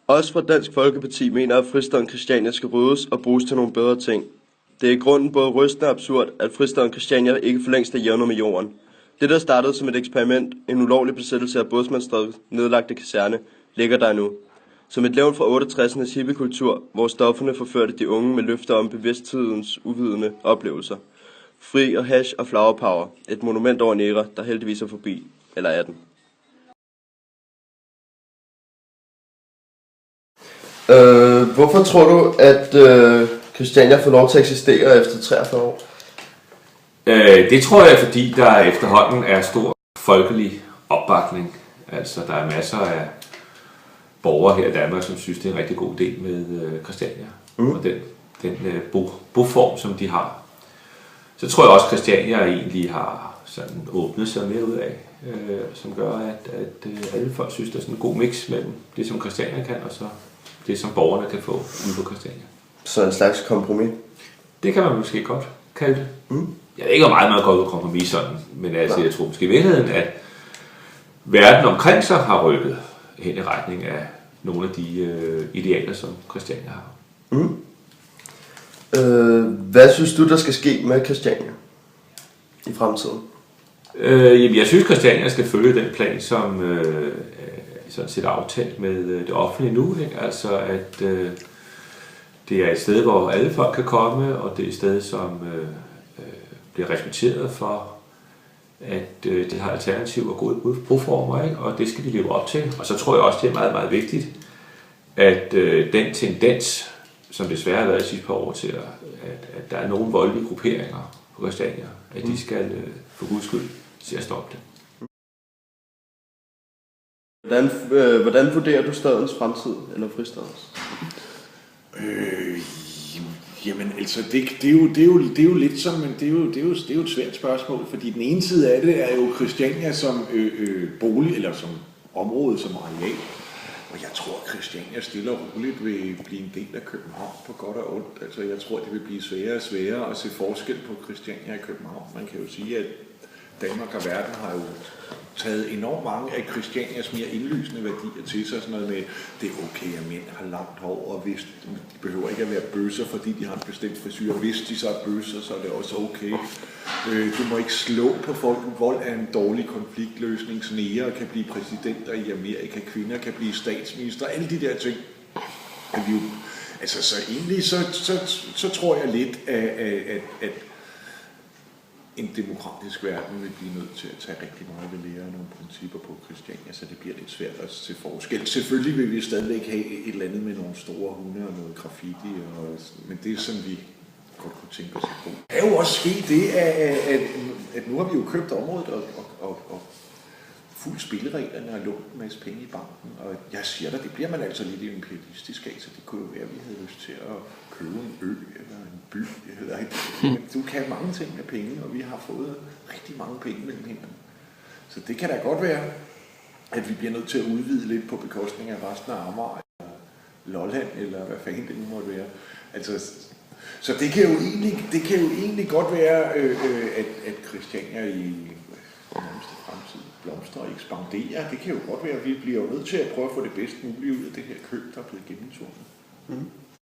Os fra Dansk Folkeparti mener, at fristaden Christiania skal ryddes og bruges til nogle bedre ting. Det er i grunden både rystende og absurd, at fristaden Christiania ikke for længst er jævnet med jorden. Det, der startede som et eksperiment, en ulovlig besættelse af Bådsmandsstrædes nedlagte kaserne, ligger der nu. Som et levn fra 68'ernes hippiekultur, hvor stofferne forførte de unge med løfter om bevidsthedens uvidende oplevelser. Fri og hash og flower power, et monument over en æra, der heldigvis er forbi, eller er den. Hvorfor tror du, at Christiania får lov til at eksistere efter 43 år? Det tror jeg, fordi der efterhånden er stor folkelig opbakning. Altså, der er masser af borgere her i Danmark, som synes, det er en rigtig god idé med Christiania. Og den boform, som de har. Så tror jeg også, at Christiania egentlig har sådan åbnet sig mere ud af, som gør, at alle folk synes, der er sådan en god mix mellem det, som Christiania kan, og så det, som borgerne kan få ude på Christiania. Så en slags kompromis? Det kan man måske godt kalde det. Jeg ved ikke, hvor meget man går ud på kompromis sådan, men altså, jeg tror måske i virkeligheden, at verden omkring sig har rykket hen i retning af nogle af de idealer, som Christiania har. Hvad synes du, der skal ske med Christiania i fremtiden? Jamen, jeg synes, Christiania skal følge den plan, som sådan set aftalt med det offentlige nu. Ikke? Altså, at det er et sted, hvor alle folk kan komme, og det er et sted, som bliver respekteret for, at det har alternative og gode boformer, ikke? Og det skal de leve op til. Og så tror jeg også, det er meget, meget vigtigt, at den tendens, som desværre har været de sidste par år til, at der er nogle voldelige grupperinger på Christiania, at de skal for guds skyld se at stoppe det. Hvordan vurderer du stadens fremtid, eller fristadens? Jamen altså, det er jo lidt som, men det er jo et svært spørgsmål, fordi den ene side af det er jo Christiania som bolig, eller som område, som areal. Og jeg tror, at Christiania stille og roligt vil blive en del af København på godt og ondt. Altså, jeg tror, det vil blive sværere og sværere at se forskel på Christiania i København. Man kan jo sige, at Danmark og verden har jo taget enormt mange af Christianias mere indlysende værdier til sig. Sådan noget med, det er okay, at mænd har langt hår, og hvis de behøver ikke at være bøsser, fordi de har en bestemt frisyr. Hvis de så er bøsser, så er det også okay. Du må ikke slå på folk. Vold er en dårlig konfliktløsning. Sneger kan blive præsidenter i Amerika. Kvinder kan blive statsminister. Alle de der ting. Altså, så egentlig så tror jeg lidt, at en demokratisk verden vil blive nødt til at tage rigtig meget ved lære nogle principper på Christiania, så det bliver lidt svært at se forskel. Selvfølgelig vil vi stadigvæk have et eller andet med nogle store hunde og noget graffiti, men det er sådan, vi godt kunne tænke os på. Det er jo også sket det, at nu har vi jo købt området og fuldt spillereglerne og lånt en masse penge i banken. Og jeg siger dig, det bliver man altså lidt imperialistisk af, så det kunne jo være, at vi havde lyst til at købe en ø eller en by. Eller du kan mange ting med penge, og vi har fået rigtig mange penge mellem hænderne. Så det kan da godt være, at vi bliver nødt til at udvide lidt på bekostning af resten af Amager, eller Lolland, eller hvad fanden det nu måtte være. Altså, så det kan jo egentlig godt være, at Christiania i nærmeste fremtid blomstrer og ekspanderer. Det kan jo godt være, at vi bliver nødt til at prøve at få det bedst mulige ud af det her køb, der er blevet gennemtvunget.